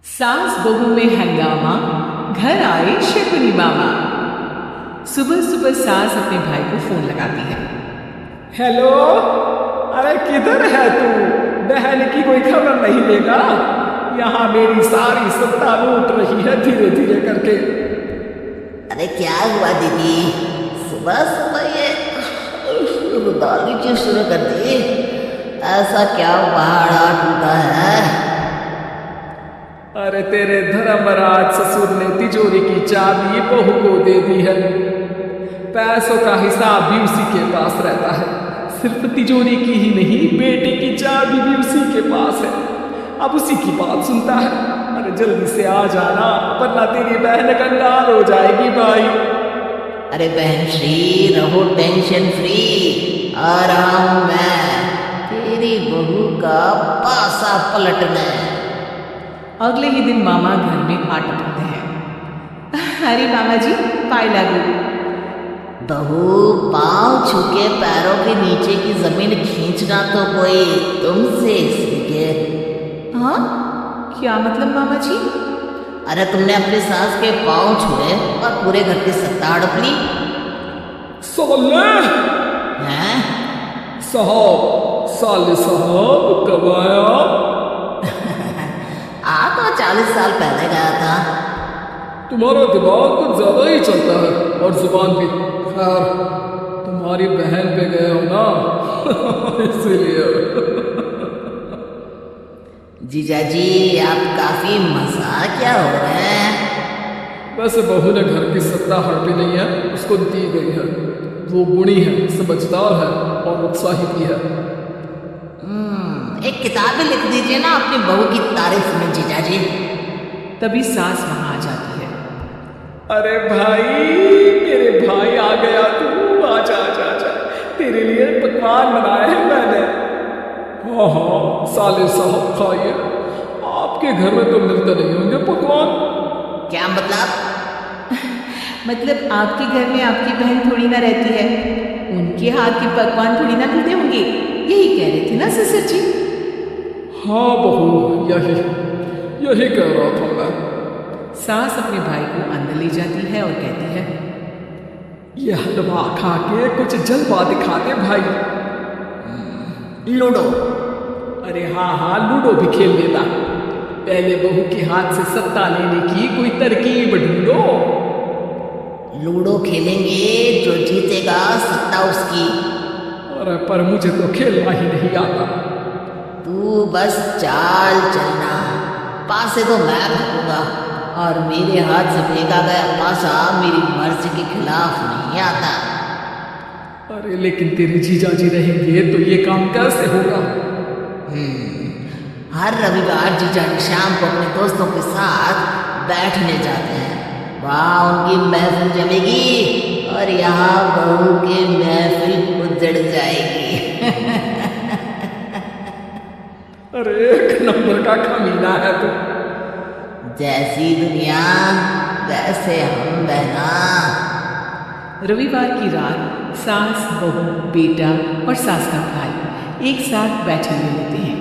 सास बहू में हंगामा, घर आए शकुनी मामा। सुबह सुबह सास अपने भाई को फोन लगाती है। हेलो, अरे किधर है तू? बहन की कोई खबर नहीं लेगा? यहाँ मेरी सारी सत्ता लूट रही है धीरे धीरे करके। अरे क्या हुआ दीदी, सुबह सुबह ये रुदाली क्यों शुरू कर दी? ऐसा क्या पहाड़ा टूटा है? अरे तेरे धर्मराज ससुर ने तिजोरी की चाबी बहू को दे दी है। पैसों का हिसाब भी उसी के पास रहता है। सिर्फ तिजोरी की ही नहीं, बेटे की चाबी भी उसी के पास है। अब उसी की बात सुनता है। अरे जल्दी से आ जाना, वरना तेरी बहन कंगाल हो जाएगी भाई। अरे बहन श्री, रहो टेंशन फ्री। आ रहा हूं मैं, तेरी बहू का पासा पलटना। अगले ही दिन मामा घर में आ टपकते हैं। अरे मामा जी, पाए लागू। बहू, पाँव छू के पैरों के नीचे की जमीन खींचना तो कोई तुमसे सीखे। हाँ, क्या मतलब मामा जी? अरे तुमने अपनी सास के पाँव छुए और पूरे घर की सत्ता हड़प ली। साले हैं? साले साहब कब आया? आ तो 40 साल पहले गया था। तुम्हारा दिमाग कुछ ज्यादा ही चलता है और जुबान भी। खैर, तुम्हारी बहन पे गया हो ना इसीलिए। जीजा जी, आप काफी मजाकिया हो रहे हैं। वैसे बहू ने घर की सत्ता हड़पी नहीं है, उसको दी गई है। वो गुणी है, समझदार है और उत्साही भी है। एक किताब भी लिख दीजिए ना अपनी बहू की तारीफ में जीजा जी। तभी सास वहां आ जाती है। अरे भाई, मेरे भाई आ गया तू। आजा आजा आजा, तेरे लिए पकवान बनाए हैं मैंने। हाँ हाँ साले साहब, खाइए। आपके घर में तो मिलते नहीं होंगे पकवान। क्या मतलब? मतलब आपके घर में आपकी बहन थोड़ी ना रहती है, उनके हाथ के पकवान थोड़ी ना मिलते होंगे, यही कह रहे थे ना ससुर जी? हाँ बहू, यही कह रहा था मैं। सास अपने भाई को अंदर ले जाती है और कहती है, ये हलवा खा के कुछ जलवा दिखा दे भाई। लूडो? अरे हाँ हाँ, लूडो भी खेल लेता। पहले बहू के हाथ से सत्ता लेने की कोई तरकीब ढूंढो। लूडो खेलेंगे, जो जीतेगा सत्ता उसकी। अरे पर मुझे तो खेलना ही नहीं आता। तू बस चाल चलना, पासे तो मैं फेंकूंगा और मेरे हाथ से फेंका गया पासा मेरी मर्जी के खिलाफ नहीं आता। अरे लेकिन तेरे जीजा जी रहेंगे तो ये काम कैसे होगा? हर रविवार जीजा जी शाम को अपने दोस्तों के साथ बैठने जाते हैं। वहाँ उनकी महफिल जमेगी और यहाँ बहू की महफिल उजड़ जाएगी। अरे एक नंबर का कमीना है तू। जैसी दुनिया वैसे हम बहना। रविवार की रात सास, बहू, बेटा और सास का भाई एक साथ बैठे हुए होते हैं।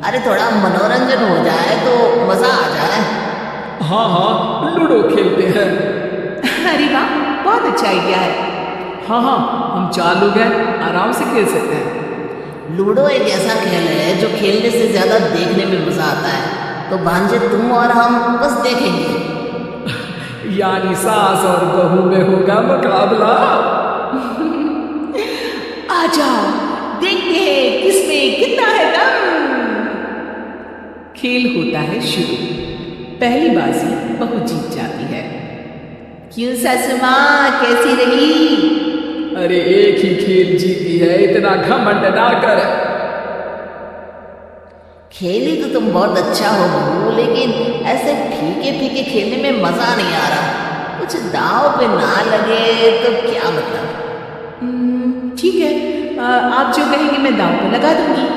अरे थोड़ा मनोरंजन हो जाए तो मजा आ जाए। हाँ हाँ, लूडो खेलते हैं। अरे वाह, बहुत अच्छा आइडिया है। हाँ हाँ, हम 4 लोग हैं, आराम से खेल सकते हैं। लूडो एक ऐसा खेल है जो खेलने से ज्यादा देखने में मजा आता है। तो भांजे तुम और हम बस देखेंगे। यानी सास और बहू में होगा मुकाबला। आ जाओ, देखते हैं किसमें कितना है दम। खेल होता है शुरू। पहली बाजी बहू जीत जाती है। क्यों सासू माँ, कैसी रही? अरे एक ही खेल जीती है, इतना घमंड ना कर। खेली तो तुम बहुत अच्छा हो बहू, लेकिन ऐसे फीके फीके खेलने में मजा नहीं आ रहा। कुछ दाव पे ना लगे तो क्या मतलब? ठीक है, आप जो कहेंगे मैं दांव पे लगा दूंगी।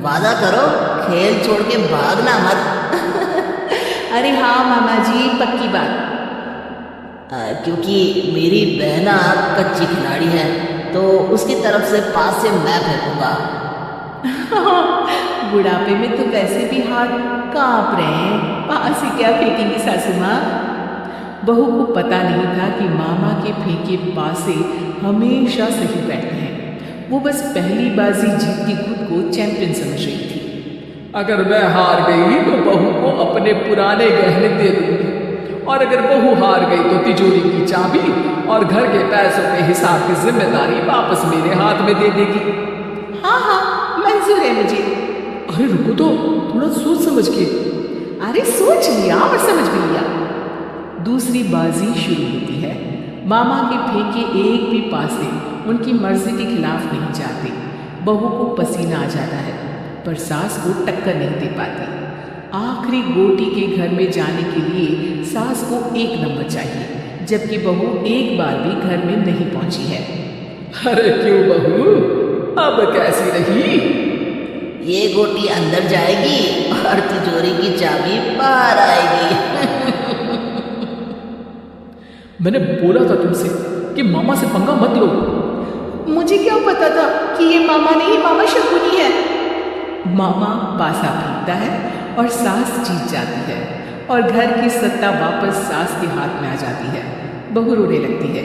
वादा करो, खेल छोड़ के भागना मत। अरे हाँ मामा जी, पक्की बात। क्योंकि मेरी बहना कच्ची खिलाड़ी है, तो उसकी तरफ से पास से मैं फेंकूंगा। बुढ़ापे में तो वैसे भी हाथ कांप रहे हैं, वहां से क्या फेंकेंगी सासू माँ। बहू को पता नहीं था कि मामा के फेंके पासे हमेशा सही बैठते हैं। वो बस पहली बाजी जीत के खुद को चैंपियन समझ रही थी। अगर मैं हार गई तो बहू को अपने पुराने गहने दे दूंगी, और अगर बहू हार गई तो तिजोरी की चाबी और घर के पैसों के हिसाब की जिम्मेदारी वापस मेरे हाथ में दे देगी। हाँ हाँ मंजूर है मुझे। अरे रुको तो, थोड़ा सोच समझ के। अरे सोच लिया और समझ भी लिया। दूसरी बाजी शुरू होती है। मामा के फेंके एक भी पासे उनकी मर्जी के खिलाफ नहीं जाते। बहू को पसीना आ जाता है, पर सास को टक्कर नहीं दे पाती। आखिरी गोटी के घर में जाने के लिए सास को 1 नंबर चाहिए, जबकि बहू एक बार भी घर में नहीं पहुंची है। अरे क्यों बहू, अब कैसी रही? ये गोटी अंदर जाएगी और तिजोरी की चाबी बाहर आएगी। मैंने बोला था तुमसे कि मामा से पंगा मत लो। मुझे क्या पता था कि ये मामा नहीं, मामा शकुनी है। मामा पासा फेंकता है और सास जीत जाती है, और घर की सत्ता वापस सास के हाथ में आ जाती है। बहू रोने लगती है।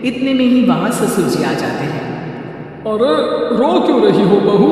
इतने में ही वहां ससुर जी आ जाते हैं। अरे रो क्यों रही हो बहू?